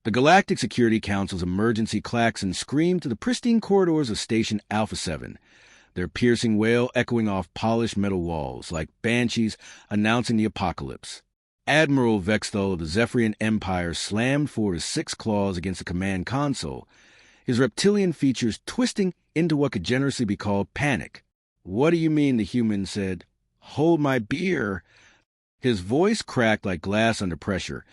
The Galactic Security Council's emergency klaxons screamed to the pristine corridors of Station Alpha 7, their piercing wail echoing off polished metal walls like banshees announcing the apocalypse. Admiral Vexthal of the Zephyrian Empire slammed forward his 6 claws against the command console, his reptilian features twisting into what could generously be called panic. "What do you mean?" the human said. "Hold my beer." His voice cracked like glass under pressure,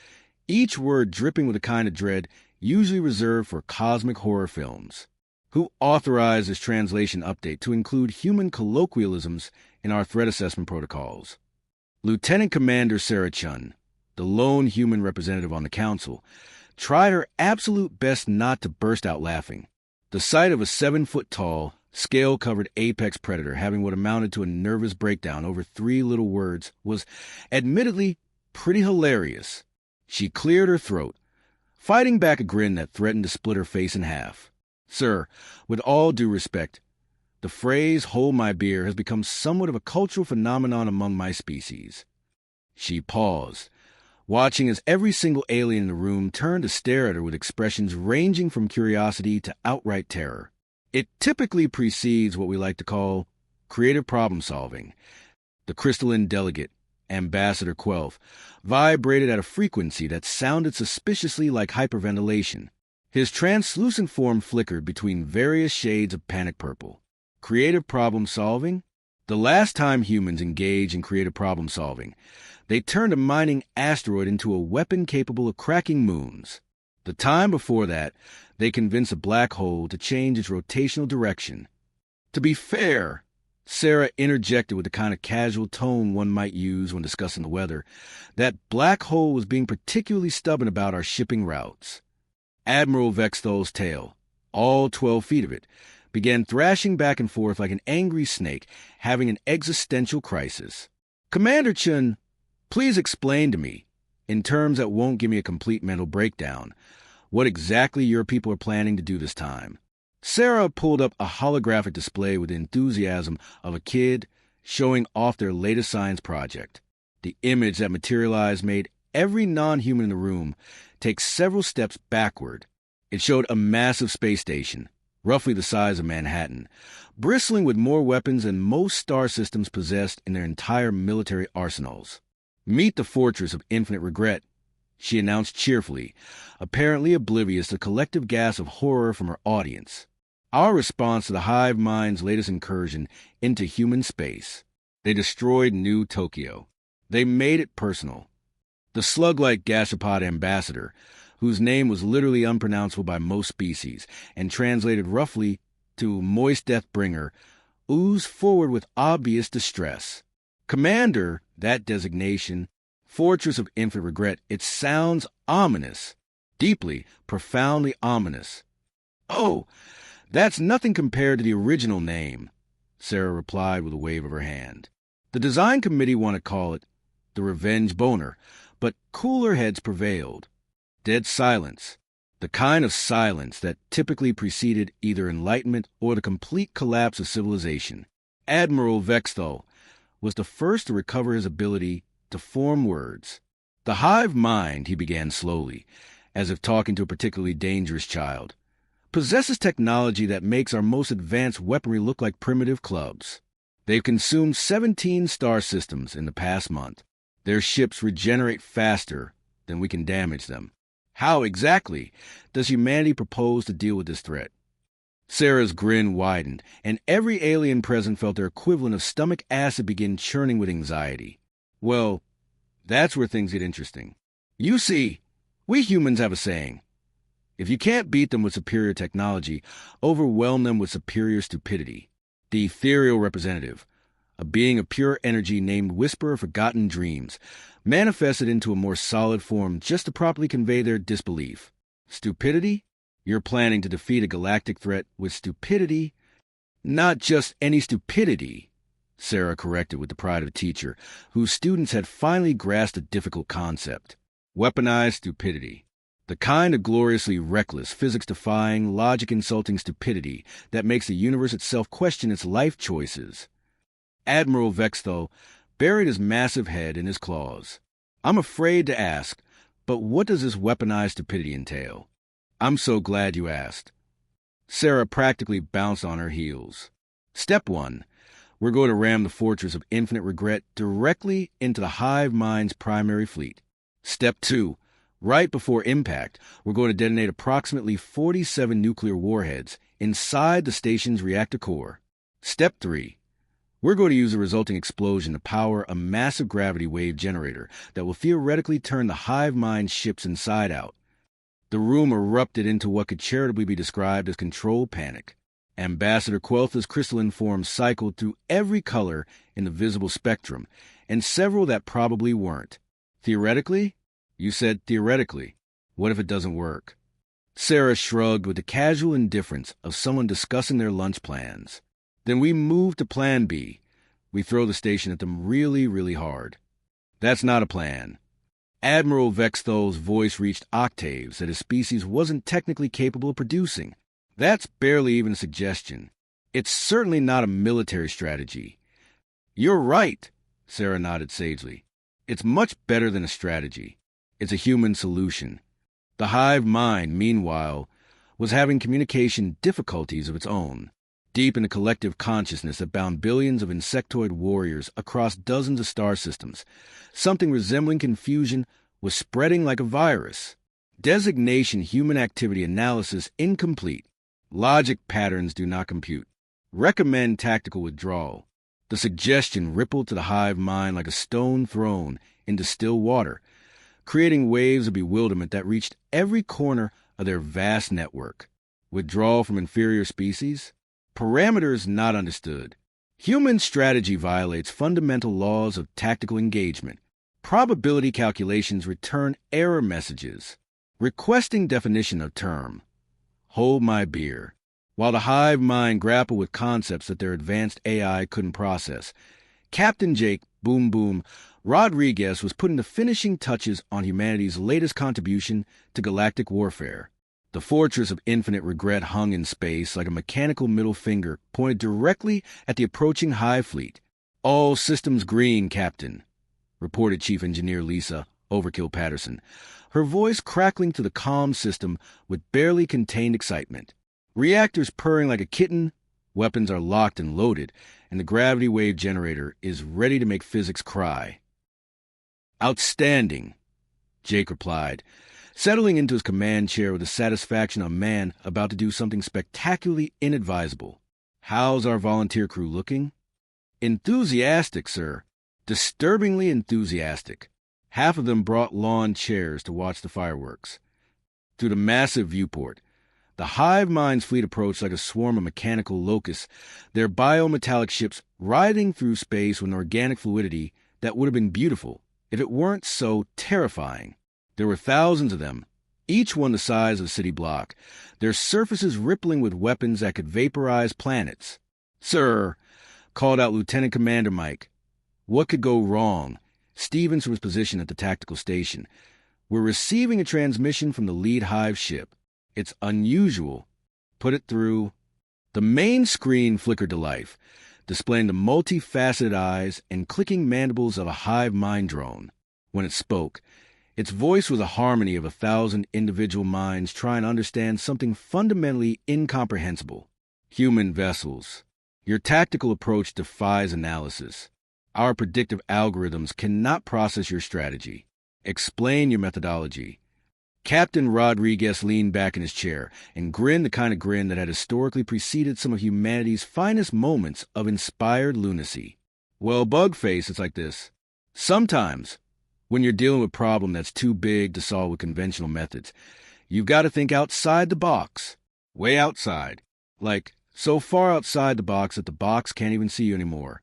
each word dripping with a kind of dread usually reserved for cosmic horror films. "Who authorized this translation update to include human colloquialisms in our threat assessment protocols?" Lieutenant Commander Sarah Chun, the lone human representative on the council, tried her absolute best not to burst out laughing. The sight of a 7-foot-tall, scale-covered apex predator having what amounted to a nervous breakdown over 3 little words was, admittedly, pretty hilarious. She cleared her throat, fighting back a grin that threatened to split her face in half. "Sir, with all due respect, the phrase 'hold my beer' has become somewhat of a cultural phenomenon among my species." She paused, watching as every single alien in the room turned to stare at her with expressions ranging from curiosity to outright terror. It typically precedes what we like to call creative problem-solving. The crystalline delegate, Ambassador Quelf, vibrated at a frequency that sounded suspiciously like hyperventilation. His translucent form flickered between various shades of panic purple. Creative problem-solving? The last time humans engaged in creative problem-solving, they turned a mining asteroid into a weapon capable of cracking moons. The time before that, they convinced a black hole to change its rotational direction. To be fair, Sarah interjected with the kind of casual tone one might use when discussing the weather, that black hole was being particularly stubborn about our shipping routes. Admiral Vexthal's tail, all 12 feet of it, began thrashing back and forth like an angry snake having an existential crisis. "Commander Chun, please explain to me, in terms that won't give me a complete mental breakdown, what exactly your people are planning to do this time." Sarah pulled up a holographic display with the enthusiasm of a kid showing off their latest science project. The image that materialized made every non-human in the room take several steps backward. It showed a massive space station, roughly the size of Manhattan, bristling with more weapons than most star systems possessed in their entire military arsenals. "Meet the Fortress of Infinite Regret," she announced cheerfully, apparently oblivious to the collective gasp of horror from her audience. "Our response to the Hive mind's latest incursion into human space. They destroyed New Tokyo. They made it personal." The slug-like gastropod ambassador, whose name was literally unpronounceable by most species and translated roughly to Moist Death Bringer, oozed forward with obvious distress. "Commander, that designation, Fortress of Infinite Regret, it sounds ominous. Deeply, profoundly ominous." "Oh, that's nothing compared to the original name," Sarah replied with a wave of her hand. "The design committee want to call it the Revenge Boner, but cooler heads prevailed. Dead silence, the kind of silence that typically preceded either enlightenment or the complete collapse of civilization. Admiral Vexthal was the first to recover his ability to form words. "The Hive mind," he began slowly, as if talking to a particularly dangerous child, "possesses technology that makes our most advanced weaponry look like primitive clubs. They've consumed 17 star systems in the past month. Their ships regenerate faster than we can damage them. How exactly does humanity propose to deal with this threat?" Sarah's grin widened, and every alien present felt their equivalent of stomach acid begin churning with anxiety. "Well, that's where things get interesting. You see, we humans have a saying. If you can't beat them with superior technology, overwhelm them with superior stupidity." The ethereal representative, a being of pure energy named Whisperer of Forgotten Dreams, manifested into a more solid form just to properly convey their disbelief. "Stupidity? You're planning to defeat a galactic threat with stupidity?" "Not just any stupidity," Sarah corrected with the pride of a teacher whose students had finally grasped a difficult concept. "Weaponized stupidity. The kind of gloriously reckless, physics-defying, logic-insulting stupidity that makes the universe itself question its life choices." Admiral Vexthal buried his massive head in his claws. "I'm afraid to ask, But what does this weaponized stupidity entail? I'm so glad you asked. Sarah practically bounced on her heels. Step 1. We're going to ram the Fortress of Infinite Regret directly into the Hive Mind's primary fleet. Step 2. Right before impact, we're going to detonate approximately 47 nuclear warheads inside the station's reactor core. Step 3. We're going to use the resulting explosion to power a massive gravity wave generator that will theoretically turn the Hive Mind ships inside out. The room erupted into what could charitably be described as controlled panic. Ambassador Queltha's crystalline form cycled through every color in the visible spectrum, and several that probably weren't. Theoretically? You said theoretically. What if it doesn't work? Sarah shrugged with the casual indifference of someone discussing their lunch plans. Then we move to plan B. We throw the station at them really, really hard. That's not a plan. Admiral Vexthol's voice reached octaves that his species wasn't technically capable of producing. That's barely even a suggestion. It's certainly not a military strategy. You're right, Sarah nodded sagely. It's much better than a strategy. It's a human solution. The Hive Mind, meanwhile, was having communication difficulties of its own. Deep in the collective consciousness that bound billions of insectoid warriors across dozens of star systems, something resembling confusion was spreading like a virus. Designation human activity analysis incomplete. Logic patterns do not compute. Recommend tactical withdrawal. The suggestion rippled to the Hive Mind like a stone thrown into still water, creating waves of bewilderment that reached every corner of their vast network. Withdrawal from inferior species? Parameters not understood. Human strategy violates fundamental laws of tactical engagement. Probability calculations return error messages. Requesting definition of term. Hold my beer. While the Hive Mind grappled with concepts that their advanced AI couldn't process, Captain Jake Boom Boom Rodriguez was putting the finishing touches on humanity's latest contribution to galactic warfare. The Fortress of Infinite Regret hung in space like a mechanical middle finger pointed directly at the approaching Hive fleet. All systems green, Captain, reported Chief Engineer Lisa Overkill Patterson, her voice crackling to the comm system with barely contained excitement. Reactors purring like a kitten, weapons are locked and loaded, and the gravity wave generator is ready to make physics cry. Outstanding, Jake replied, settling into his command chair with the satisfaction of a man about to do something spectacularly inadvisable. How's our volunteer crew looking? Enthusiastic, sir. Disturbingly enthusiastic. Half of them brought lawn chairs to watch the fireworks. Through the massive viewport, the Hive Mind's fleet approached like a swarm of mechanical locusts, their biometallic ships writhing through space with an organic fluidity that would have been beautiful if it weren't so terrifying. There were thousands of them, each one the size of a city block, their surfaces rippling with weapons that could vaporize planets. Sir, called out Lieutenant Commander Mike. What could go wrong? Stevens from his position at the tactical station. We're receiving a transmission from the lead Hive ship. It's unusual. Put it through. The main screen flickered to life, displaying the multifaceted eyes and clicking mandibles of a Hive Mind drone. When it spoke, its voice was a harmony of 1,000 individual minds trying to understand something fundamentally incomprehensible. Human vessels. Your tactical approach defies analysis. Our predictive algorithms cannot process your strategy. Explain your methodology. Captain Rodriguez leaned back in his chair and grinned the kind of grin that had historically preceded some of humanity's finest moments of inspired lunacy. Well, Bugface, it's like this. Sometimes, when you're dealing with a problem that's too big to solve with conventional methods, you've got to think outside the box. Way outside. Like, so far outside the box that the box can't even see you anymore.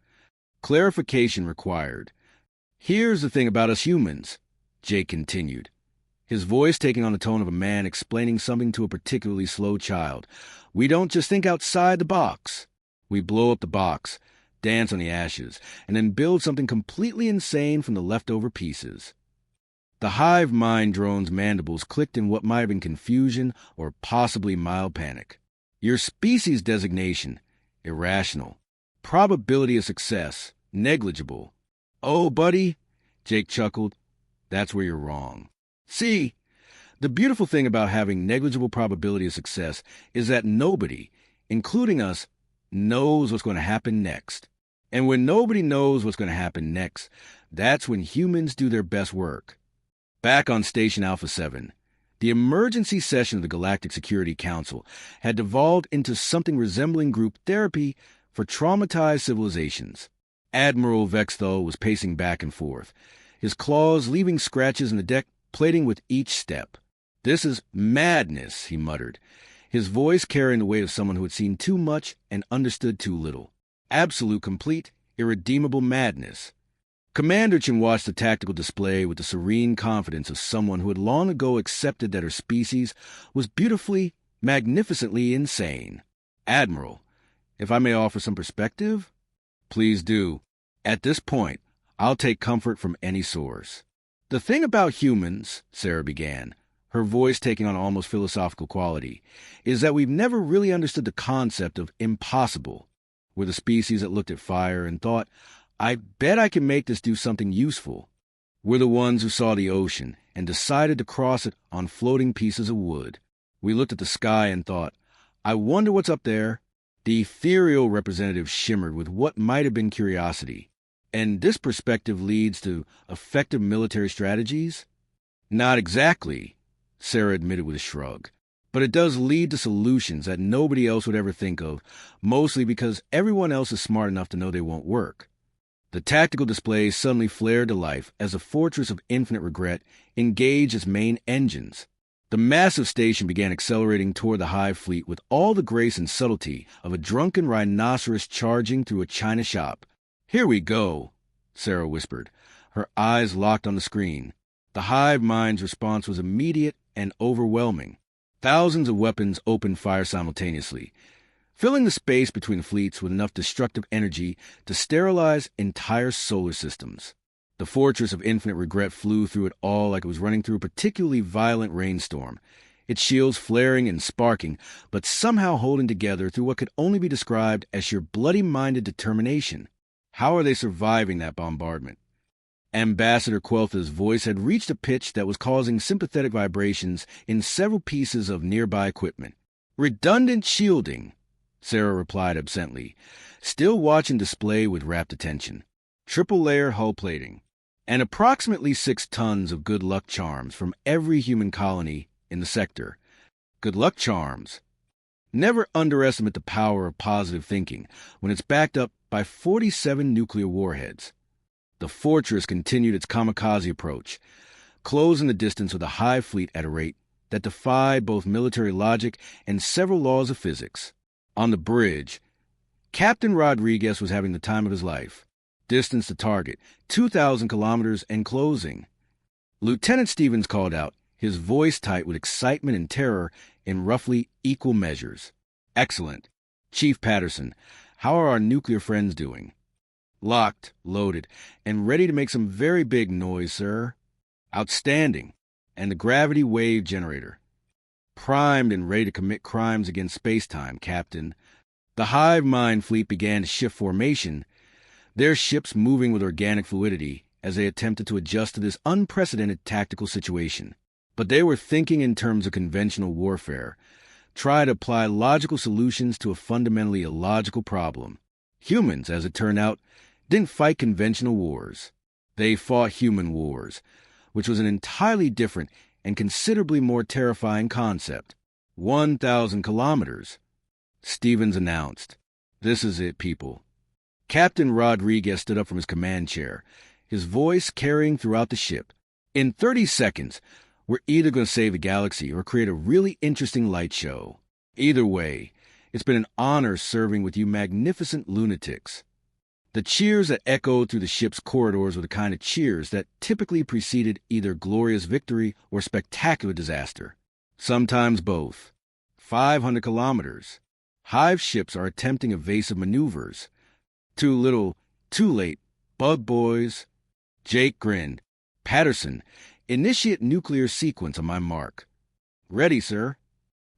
Clarification required. Here's the thing about us humans, Jake continued, his voice taking on the tone of a man explaining something to a particularly slow child. We don't just think outside the box. We blow up the box, dance on the ashes, and then build something completely insane from the leftover pieces. The Hive Mind drone's mandibles clicked in what might have been confusion or possibly mild panic. Your species designation, irrational. Probability of success, negligible. Oh, buddy, Jake chuckled, that's where you're wrong. See, the beautiful thing about having negligible probability of success is that nobody, including us, knows what's going to happen next. And when nobody knows what's going to happen next, that's when humans do their best work. Back on Station Alpha 7, the emergency session of the Galactic Security Council had devolved into something resembling group therapy for traumatized civilizations. Admiral Vexthal was pacing back and forth, his claws leaving scratches in the deck, plating with each step. "This is madness," he muttered, his voice carrying the weight of someone who had seen too much and understood too little. Absolute, complete, irredeemable madness. Commander Chin watched the tactical display with the serene confidence of someone who had long ago accepted that her species was beautifully, magnificently insane. "Admiral, if I may offer some perspective?" "Please do. At this point, I'll take comfort from any source." "The thing about humans," Sarah began, her voice taking on almost philosophical quality, "is that we've never really understood the concept of impossible. We're the species that looked at fire and thought, I bet I can make this do something useful. We're the ones who saw the ocean and decided to cross it on floating pieces of wood. We looked at the sky and thought, I wonder what's up there." The ethereal representative shimmered with what might have been curiosity. "And this perspective leads to effective military strategies?" "Not exactly," Sarah admitted with a shrug. "But it does lead to solutions that nobody else would ever think of, mostly because everyone else is smart enough to know they won't work." The tactical display suddenly flared to life as the Fortress of Infinite Regret engaged its main engines. The massive station began accelerating toward the Hive fleet with all the grace and subtlety of a drunken rhinoceros charging through a china shop. "Here we go," Sarah whispered, her eyes locked on the screen. The Hive mind's response was immediate and overwhelming. Thousands of weapons opened fire simultaneously, filling the space between the fleets with enough destructive energy to sterilize entire solar systems. The Fortress of Infinite Regret flew through it all like it was running through a particularly violent rainstorm, its shields flaring and sparking, but somehow holding together through what could only be described as sheer bloody-minded determination. How are they surviving that bombardment? Ambassador Queltha's voice had reached a pitch that was causing sympathetic vibrations in several pieces of nearby equipment. "Redundant shielding," Sarah replied absently, still watching display with rapt attention. "Triple-layer hull plating, and approximately 6 tons of good luck charms from every human colony in the sector." Good luck charms. Never underestimate the power of positive thinking when it's backed up by 47 nuclear warheads. The Fortress continued its kamikaze approach, closing the distance with a Hive fleet at a rate that defied both military logic and several laws of physics. On the bridge, Captain Rodriguez was having the time of his life. Distance to target, 2,000 kilometers and closing. Lieutenant Stevens called out, his voice tight with excitement and terror in roughly equal measures. "Excellent. Chief Patterson, how are our nuclear friends doing?" "Locked, loaded, and ready to make some very big noise, sir." "Outstanding. And the gravity wave generator?" "Primed and ready to commit crimes against space-time, Captain." The Hive mine fleet began to shift formation, their ships moving with organic fluidity as they attempted to adjust to this unprecedented tactical situation. But they were thinking in terms of conventional warfare, try to apply logical solutions to a fundamentally illogical problem. Humans, as it turned out, didn't fight conventional wars. They fought human wars, which was an entirely different and considerably more terrifying concept. 1,000 kilometers. Stevens announced, "This is it, people." Captain Rodriguez stood up from his command chair, his voice carrying throughout the ship. "In 30 seconds, we're either going to save the galaxy or create a really interesting light show. Either way, it's been an honor serving with you magnificent lunatics." The cheers that echoed through the ship's corridors were the kind of cheers that typically preceded either glorious victory or spectacular disaster. Sometimes both. 500 kilometers. Hive ships are attempting evasive maneuvers. Too little, too late. Bug boys. Jake grinned. "Patterson, initiate nuclear sequence on my mark." "Ready, sir."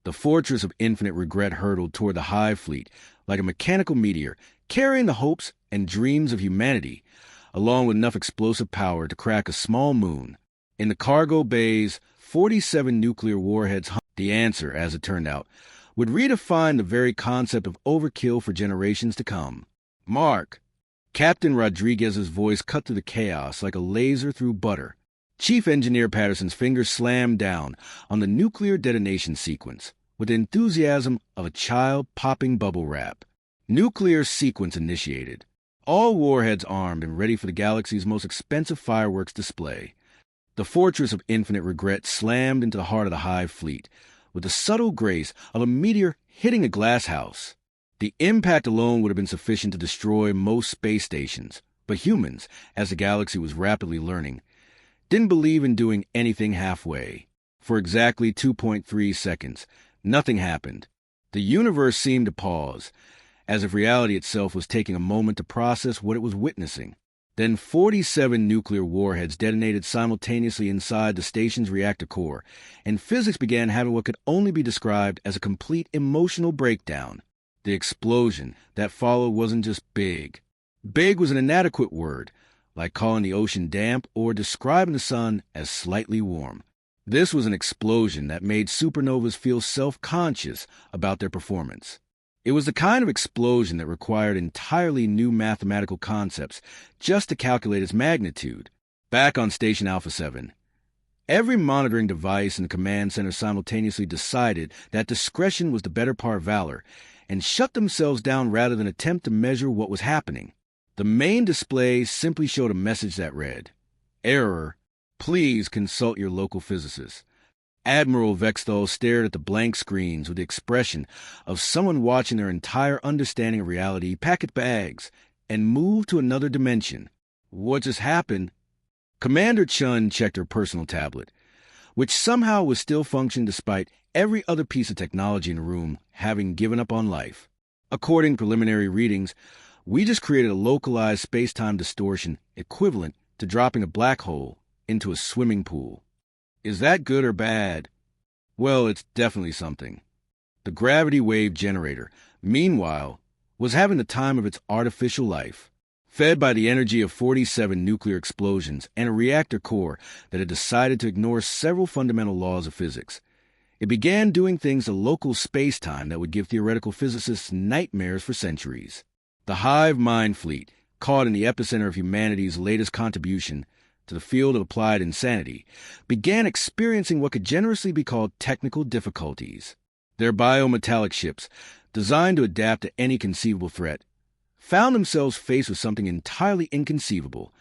The Fortress of Infinite Regret hurtled toward the Hive fleet like a mechanical meteor, carrying the hopes and dreams of humanity, along with enough explosive power to crack a small moon. In the cargo bays, 47 nuclear warheads. The answer, as it turned out, would redefine the very concept of overkill for generations to come. Mark. Captain Rodriguez's voice cut through the chaos like a laser through butter. Chief Engineer Patterson's fingers slammed down on the nuclear detonation sequence with the enthusiasm of a child popping bubble wrap. Nuclear sequence initiated. All warheads armed and ready for the galaxy's most expensive fireworks display. The Fortress of Infinite Regret slammed into the heart of the Hive fleet with the subtle grace of a meteor hitting a glass house. The impact alone would have been sufficient to destroy most space stations, but humans, as the galaxy was rapidly learning, didn't believe in doing anything halfway. For exactly 2.3 seconds, nothing happened. The universe seemed to pause, as if reality itself was taking a moment to process what it was witnessing. Then 47 nuclear warheads detonated simultaneously inside the station's reactor core, and physics began having what could only be described as a complete emotional breakdown. The explosion that followed wasn't just big. Big was an inadequate word, like calling the ocean damp or describing the sun as slightly warm. This was an explosion that made supernovas feel self-conscious about their performance. It was the kind of explosion that required entirely new mathematical concepts just to calculate its magnitude. Back on Station Alpha 7, every monitoring device in the command center simultaneously decided that discretion was the better part of valor and shut themselves down rather than attempt to measure what was happening. The main display simply showed a message that read, "Error. Please consult your local physicist." Admiral Vexthal stared at the blank screens with the expression of someone watching their entire understanding of reality pack its bags and move to another dimension. What just happened? Commander Chun checked her personal tablet, which somehow was still functioning despite every other piece of technology in the room having given up on life. According to preliminary readings, we just created a localized space-time distortion equivalent to dropping a black hole into a swimming pool. Is that good or bad? Well, it's definitely something. The gravity wave generator, meanwhile, was having the time of its artificial life, fed by the energy of 47 nuclear explosions and a reactor core that had decided to ignore several fundamental laws of physics. It began doing things to local space-time that would give theoretical physicists nightmares for centuries. The Hive mind fleet, caught in the epicenter of humanity's latest contribution to the field of applied insanity, began experiencing what could generously be called technical difficulties. Their biometallic ships, designed to adapt to any conceivable threat, found themselves faced with something entirely inconceivable,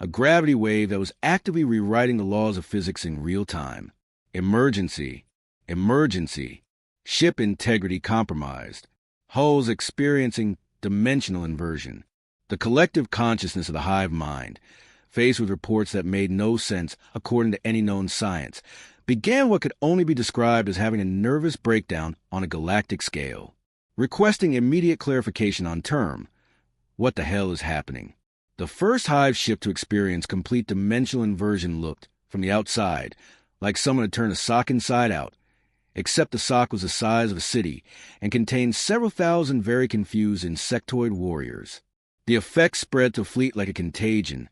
a gravity wave that was actively rewriting the laws of physics in real time. Emergency. Emergency. Ship integrity compromised. Hulls experiencing dimensional inversion. The collective consciousness of the Hive mind, faced with reports that made no sense according to any known science, began what could only be described as having a nervous breakdown on a galactic scale, requesting immediate clarification on term. What the hell is happening? The first Hive ship to experience complete dimensional inversion looked, from the outside, like someone had turned a sock inside out, except the sock was the size of a city and contained several thousand very confused insectoid warriors. The effect spread to the fleet like a contagion,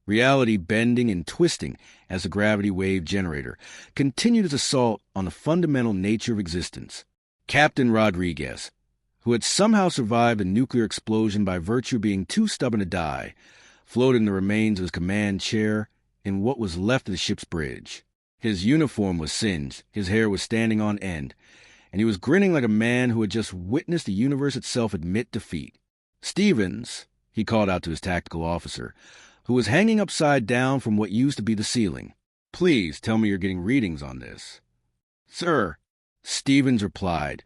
reality bending and twisting as the gravity wave generator continued its assault on the fundamental nature of existence. Captain Rodriguez, who had somehow survived a nuclear explosion by virtue of being too stubborn to die, floated in the remains of his command chair in what was left of the ship's bridge. His uniform was singed, his hair was standing on end, and he was grinning like a man who had just witnessed the universe itself admit defeat. "Stevens," he called out to his tactical officer, who was hanging upside down from what used to be the ceiling. "Please tell me you're getting readings on this." "Sir," Stevens replied,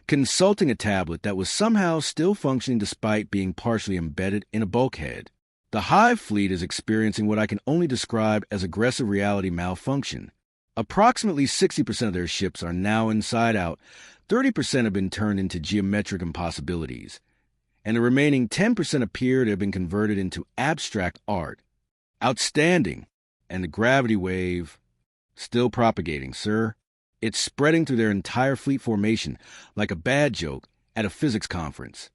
consulting a tablet that was somehow still functioning despite being partially embedded in a bulkhead. "The Hive fleet is experiencing what I can only describe as aggressive reality malfunction. Approximately 60% of their ships are now inside out, 30% have been turned into geometric impossibilities, and the remaining 10% appear to have been converted into abstract art. Outstanding. And the gravity wave, still propagating, sir. It's spreading through their entire fleet formation like a bad joke at a physics conference."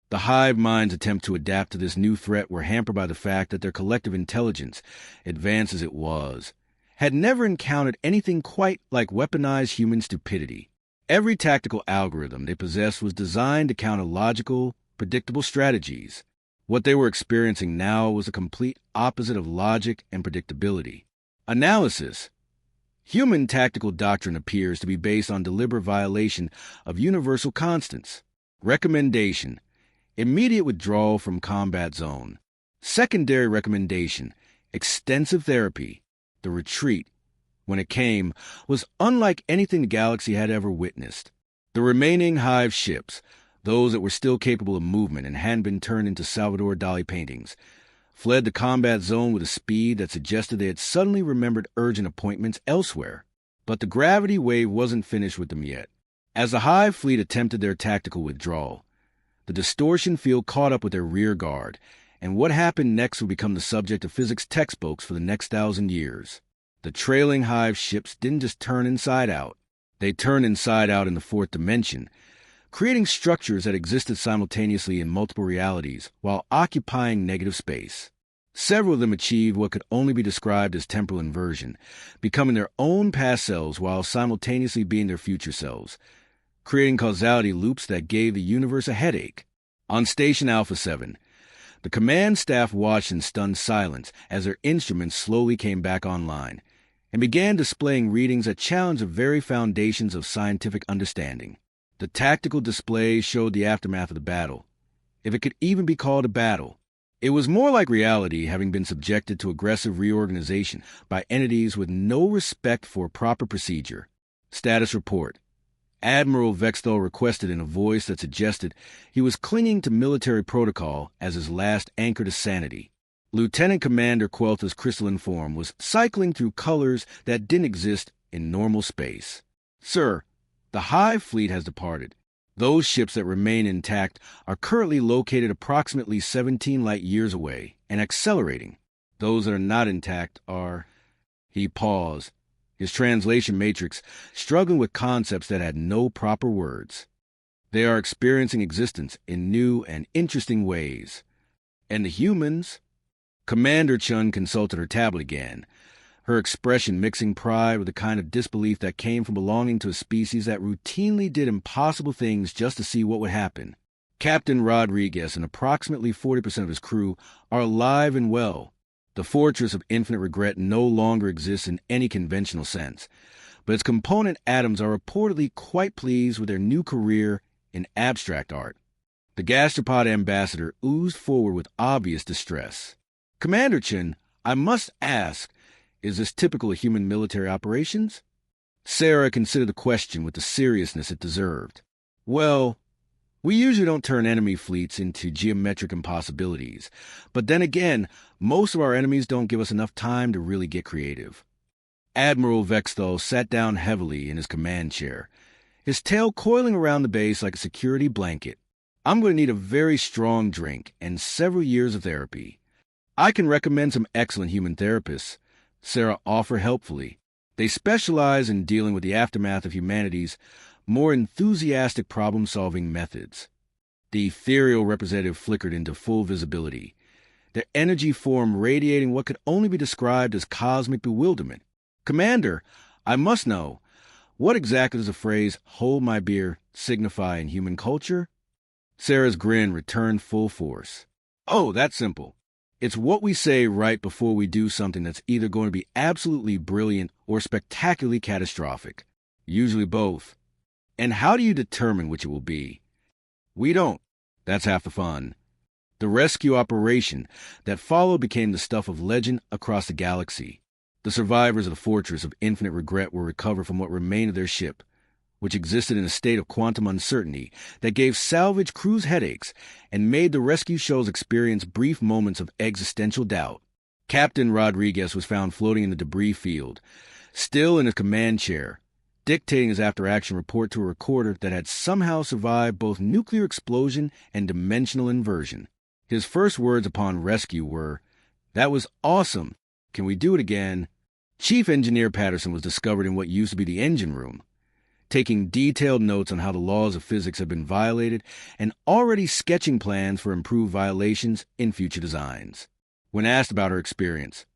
The Hive mind's attempt to adapt to this new threat were hampered by the fact that their collective intelligence, advanced as it was, had never encountered anything quite like weaponized human stupidity. Every tactical algorithm they possessed was designed to counter logical, predictable strategies. What they were experiencing now was a complete opposite of logic and predictability. Analysis. Human tactical doctrine appears to be based on deliberate violation of universal constants. Recommendation. Immediate withdrawal from combat zone. Secondary recommendation. Extensive therapy. The retreat, when it came, was unlike anything the galaxy had ever witnessed. The remaining Hive ships, those that were still capable of movement and hadn't been turned into Salvador Dali paintings, fled the combat zone with a speed that suggested they had suddenly remembered urgent appointments elsewhere. But the gravity wave wasn't finished with them yet. As the Hive fleet attempted their tactical withdrawal, the distortion field caught up with their rear guard, and what happened next would become the subject of physics textbooks for the next 1,000 years. The trailing Hive ships didn't just turn inside out. They turned inside out in the fourth dimension, creating structures that existed simultaneously in multiple realities while occupying negative space. Several of them achieved what could only be described as temporal inversion, becoming their own past selves while simultaneously being their future selves, creating causality loops that gave the universe a headache. On Station Alpha 7, the command staff watched in stunned silence as their instruments slowly came back online and began displaying readings that challenged the very foundations of scientific understanding. The tactical display showed the aftermath of the battle, if it could even be called a battle. It was more like reality having been subjected to aggressive reorganization by entities with no respect for proper procedure. Status report. Admiral Vexthal requested in a voice that suggested he was clinging to military protocol as his last anchor to sanity. Lieutenant Commander Quelta's crystalline form was cycling through colors that didn't exist in normal space. Sir, the Hive fleet has departed. Those ships that remain intact are currently located approximately 17 light years away and accelerating. Those that are not intact are... He paused, his translation matrix struggling with concepts that had no proper words. They are experiencing existence in new and interesting ways. And the humans? Commander Chun consulted her tablet again, her expression mixing pride with the kind of disbelief that came from belonging to a species that routinely did impossible things just to see what would happen. Captain Rodriguez and approximately 40% of his crew are alive and well. The Fortress of Infinite Regret no longer exists in any conventional sense, but its component atoms are reportedly quite pleased with their new career in abstract art. The gastropod ambassador oozed forward with obvious distress. Commander Chin, I must ask, is this typical of human military operations? Sarah considered the question with the seriousness it deserved. Well, we usually don't turn enemy fleets into geometric impossibilities, but then again, most of our enemies don't give us enough time to really get creative. Admiral Vexthal sat down heavily in his command chair, his tail coiling around the base like a security blanket. I'm going to need a very strong drink and several years of therapy. I can recommend some excellent human therapists, Sarah offered helpfully. They specialize in dealing with the aftermath of humanity's more enthusiastic problem-solving methods. The ethereal representative flickered into full visibility, their energy form radiating what could only be described as cosmic bewilderment. Commander, I must know, what exactly does the phrase, "hold my beer," signify in human culture? Sarah's grin returned full force. Oh, that's simple. It's what we say right before we do something that's either going to be absolutely brilliant or spectacularly catastrophic. Usually both. And how do you determine which it will be? We don't. That's half the fun. The rescue operation that followed became the stuff of legend across the galaxy. The survivors of the Fortress of Infinite Regret were recovered from what remained of their ship, which existed in a state of quantum uncertainty that gave salvage crews headaches and made the rescue shows experience brief moments of existential doubt. Captain Rodriguez was found floating in the debris field, still in his command chair, dictating his after-action report to a recorder that had somehow survived both nuclear explosion and dimensional inversion. His first words upon rescue were, "That was awesome. Can we do it again?" Chief Engineer Patterson was discovered in what used to be the engine room, taking detailed notes on how the laws of physics had been violated and already sketching plans for improved violations in future designs. When asked about her experience,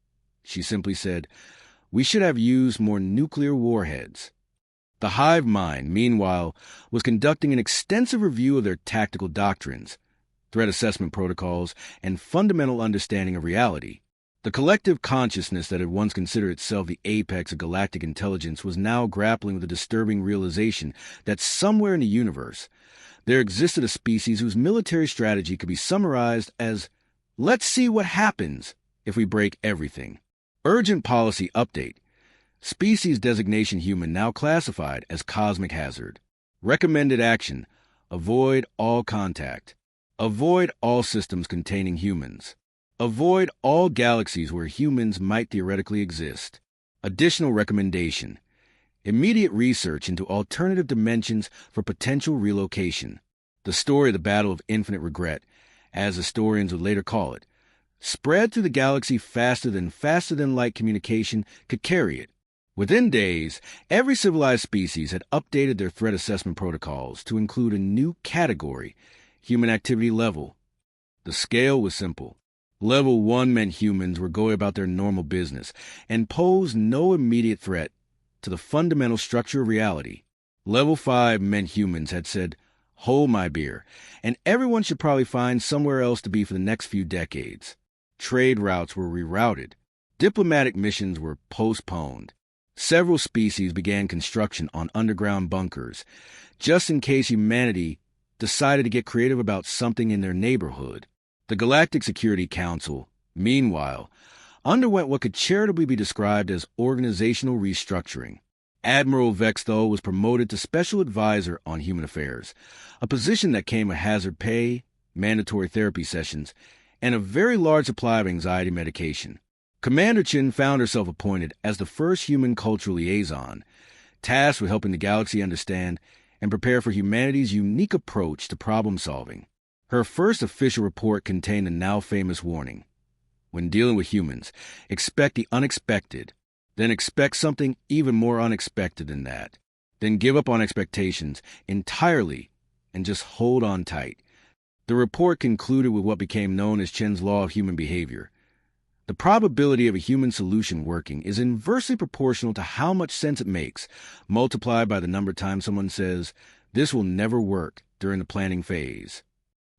she simply said, We should have used more nuclear warheads. The Hive mind, meanwhile, was conducting an extensive review of their tactical doctrines, threat assessment protocols, and fundamental understanding of reality. The collective consciousness that had once considered itself the apex of galactic intelligence was now grappling with the disturbing realization that somewhere in the universe, there existed a species whose military strategy could be summarized as, let's see what happens if we break everything. Urgent policy update. Species designation human now classified as cosmic hazard. Recommended action. Avoid all contact. Avoid all systems containing humans. Avoid all galaxies where humans might theoretically exist. Additional recommendation. Immediate research into alternative dimensions for potential relocation. The story of the Battle of Infinite Regret, as historians would later call it, spread through the galaxy faster than light communication could carry it. Within days, every civilized species had updated their threat assessment protocols to include a new category, human activity level. The scale was simple. Level 1 meant humans were going about their normal business and posed no immediate threat to the fundamental structure of reality. Level 5 meant humans had said, hold my beer, and everyone should probably find somewhere else to be for the next few decades. Trade routes were rerouted. Diplomatic missions were postponed. Several species began construction on underground bunkers, just in case humanity decided to get creative about something in their neighborhood. The Galactic Security Council, meanwhile, underwent what could charitably be described as organizational restructuring. Admiral Vexthal was promoted to Special Advisor on Human Affairs, a position that came with hazard pay, mandatory therapy sessions, and a very large supply of anxiety medication. Commander Chin found herself appointed as the first human cultural liaison, tasked with helping the galaxy understand and prepare for humanity's unique approach to problem solving. Her first official report contained the now famous warning. When dealing with humans, expect the unexpected, then expect something even more unexpected than that. Then give up on expectations entirely and just hold on tight. The report concluded with what became known as Chen's Law of Human Behavior. The probability of a human solution working is inversely proportional to how much sense it makes, multiplied by the number of times someone says, this will never work during the planning phase.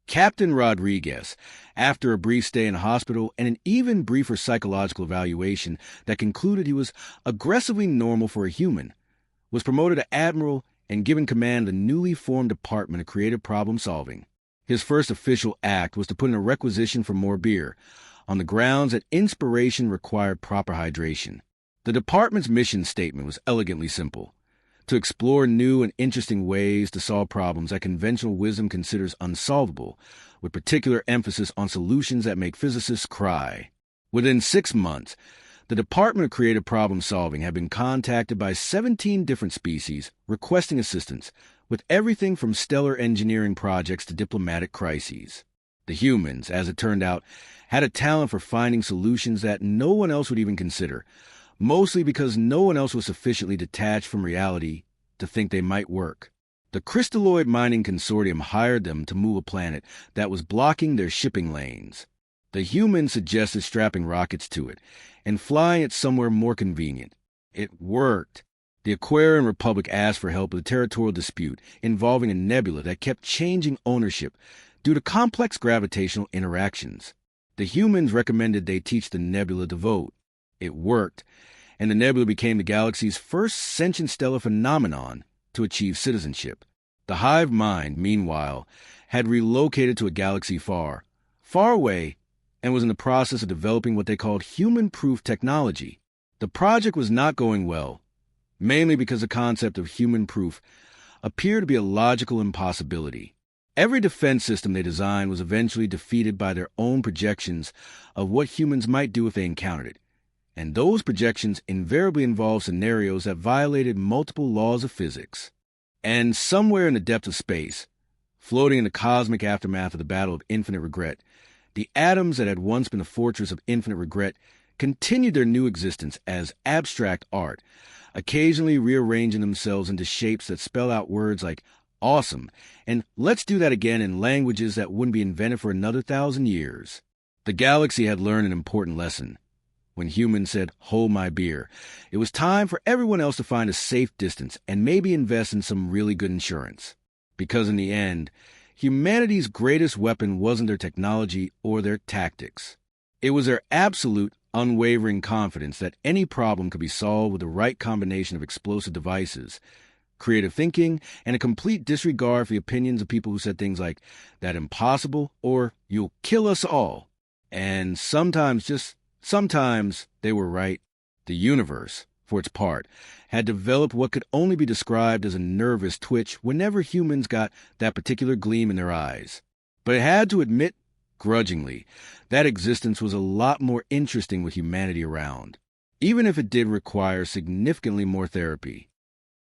Captain Rodriguez, after a brief stay in hospital and an even briefer psychological evaluation that concluded he was aggressively normal for a human, was promoted to Admiral and given command of the newly formed Department of Creative Problem Solving. His first official act was to put in a requisition for more beer, on the grounds that inspiration required proper hydration. The department's mission statement was elegantly simple: to explore new and interesting ways to solve problems that conventional wisdom considers unsolvable, with particular emphasis on solutions that make physicists cry. Within 6 months, the Department of Creative Problem Solving had been contacted by 17 different species requesting assistance, with everything from stellar engineering projects to diplomatic crises. The humans, as it turned out, had a talent for finding solutions that no one else would even consider, mostly because no one else was sufficiently detached from reality to think they might work. The crystalloid mining consortium hired them to move a planet that was blocking their shipping lanes. The humans suggested strapping rockets to it and flying it somewhere more convenient. It worked. The Aquarian Republic asked for help with a territorial dispute involving a nebula that kept changing ownership due to complex gravitational interactions. The humans recommended they teach the nebula to vote. It worked, and the nebula became the galaxy's first sentient stellar phenomenon to achieve citizenship. The Hive mind, meanwhile, had relocated to a galaxy far, far away, and was in the process of developing what they called human-proof technology. The project was not going well, mainly because the concept of human-proof appeared to be a logical impossibility. Every defense system they designed was eventually defeated by their own projections of what humans might do if they encountered it, and those projections invariably involved scenarios that violated multiple laws of physics. And somewhere in the depth of space, floating in the cosmic aftermath of the Battle of Infinite Regret, the atoms that had once been the fortress of infinite regret continued their new existence as abstract art, occasionally rearranging themselves into shapes that spell out words like awesome and let's do that again in languages that wouldn't be invented for another 1,000 years. The galaxy had learned an important lesson. When humans said, "Hold my beer," it was time for everyone else to find a safe distance and maybe invest in some really good insurance. Because in the end, humanity's greatest weapon wasn't their technology or their tactics. It was their absolute, unwavering confidence that any problem could be solved with the right combination of explosive devices, creative thinking, and a complete disregard for the opinions of people who said things like, "That impossible," or "You'll kill us all." And sometimes they were right. The universe, for its part, had developed what could only be described as a nervous twitch whenever humans got that particular gleam in their eyes. But it had to admit, grudgingly, that existence was a lot more interesting with humanity around, even if it did require significantly more therapy.